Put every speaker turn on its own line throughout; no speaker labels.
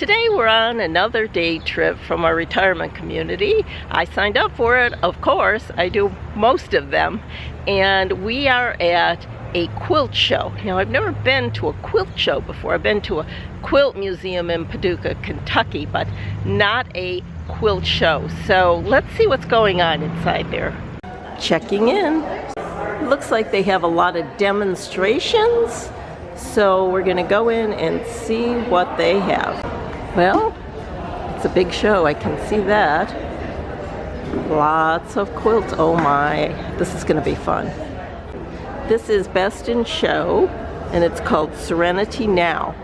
Today we're on another day trip from our retirement community. I signed up for it, of course. I do most of them. And we are at a quilt show. Now, I've never been to a quilt show before. I've been to a quilt museum in Paducah, Kentucky, but not a quilt show. So let's see what's going on inside there. Checking in. Looks like they have a lot of demonstrations. So we're gonna go in and see what they have. Well, it's a big show, I can see that. Lots of quilts, oh my, this is gonna be fun. This is Best in Show, and it's called Serenity Now.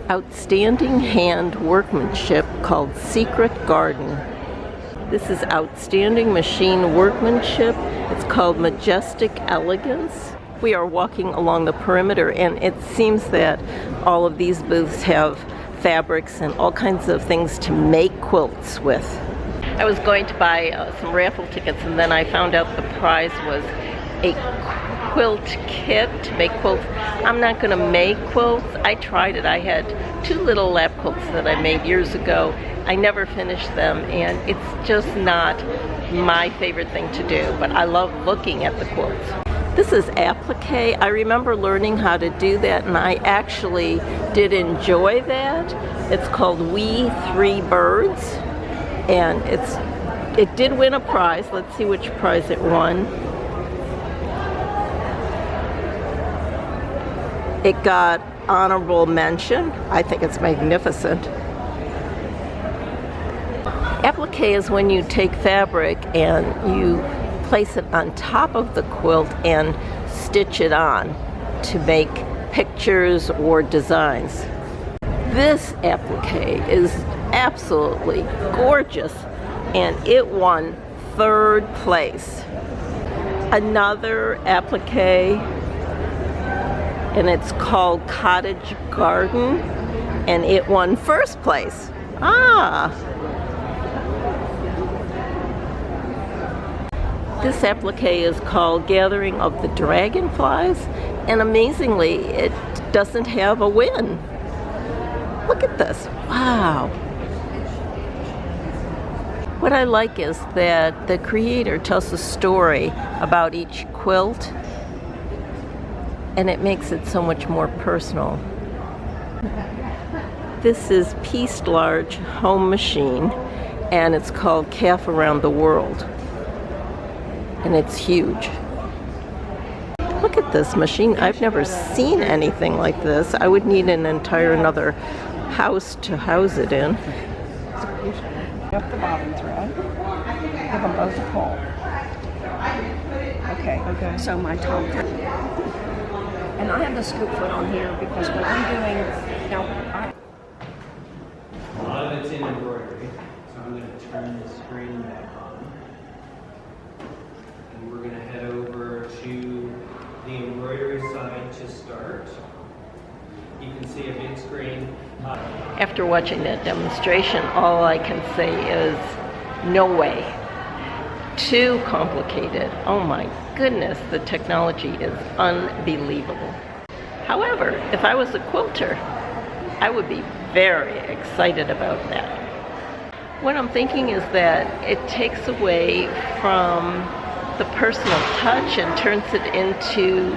Outstanding hand workmanship called Secret Garden. This is outstanding machine workmanship. It's called Majestic Elegance. We are walking along the perimeter, and it seems that all of these booths have fabrics and all kinds of things to make quilts with. I was going to buy some raffle tickets, and then I found out the prize was a quilt kit to make quilts. I'm not going to make quilts. I tried it. I had 2 little lap quilts that I made years ago. I never finished them, and it's just not my favorite thing to do, but I love looking at the quilts. This is Applique. I remember learning how to do that, and I actually did enjoy that. It's called We Three Birds, and it did win a prize. Let's see which prize it won. It got honorable mention. I think it's magnificent. Applique is when you take fabric and you place it on top of the quilt and stitch it on to make pictures or designs. This applique is absolutely gorgeous, and it won 3rd place. Another applique, and it's called Cottage Garden, and it won 1st place. This applique is called Gathering of the Dragonflies, and amazingly, it doesn't have a win. Look at this, wow. What I like is that the creator tells a story about each quilt, and it makes it so much more personal. This is Pieced Large Home Machine, and it's called Calf Around the World. And it's huge. Look at this machine. I've never seen anything like this. I would need an entire another house to house it in.
Up the bobbin thread. Give them both a pull. Okay. So my top thread. And I have the scoop foot on here because what I'm doing now.
A lot of it's in embroidery, so I'm going to turn the screen back on. And we're going to head over to the embroidery side to start. You can see a big screen.
After watching that demonstration, all I can say is no way. Too complicated. Oh my goodness, the technology is unbelievable. However, if I was a quilter, I would be very excited about that. What I'm thinking is that it takes away from the personal touch and turns it into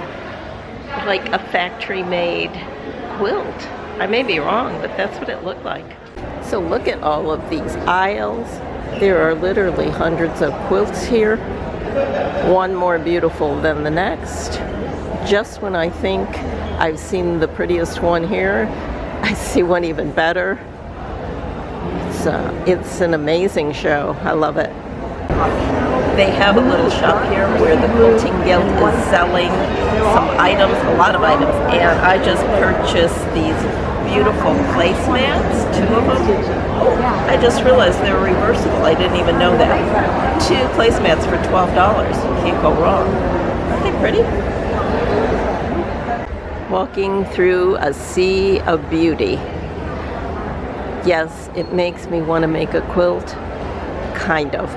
like a factory-made quilt. I may be wrong, but that's what it looked like. So look at all of these aisles. There are literally hundreds of quilts here, one more beautiful than the next. Just when I think I've seen the prettiest one here, I see one even better. It's an amazing show. I love it. They have a little shop here where the Quilting Guild is selling some items, a lot of items, and I just purchased these beautiful placemats, 2 of them. Oh, I just realized they were reversible. I didn't even know that. 2 placemats for $12. Can't go wrong. Aren't they pretty? Walking through a sea of beauty. Yes, it makes me want to make a quilt, kind of,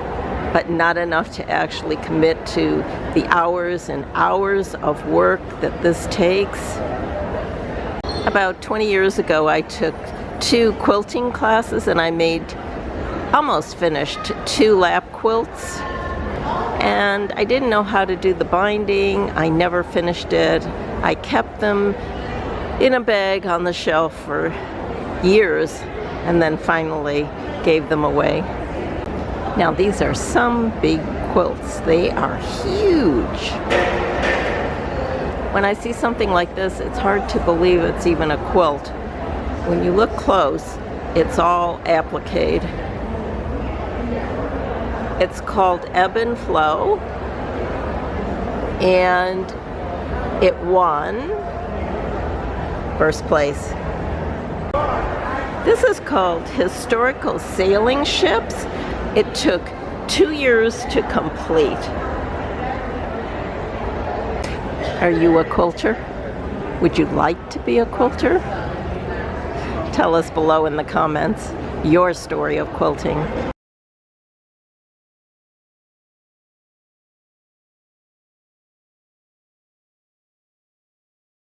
but not enough to actually commit to the hours and hours of work that this takes. About 20 years ago, I took 2 quilting classes, and I almost finished 2 lap quilts. And I didn't know how to do the binding. I never finished it. I kept them in a bag on the shelf for years and then finally gave them away. Now these are some big quilts. They are huge. When I see something like this, it's hard to believe it's even a quilt. When you look close, it's all applique. It's called Ebb and Flow, and it won first place. This is called Historical Sailing Ships. It took 2 years to complete. Are you a quilter? Would you like to be a quilter? Tell us below in the comments your story of quilting.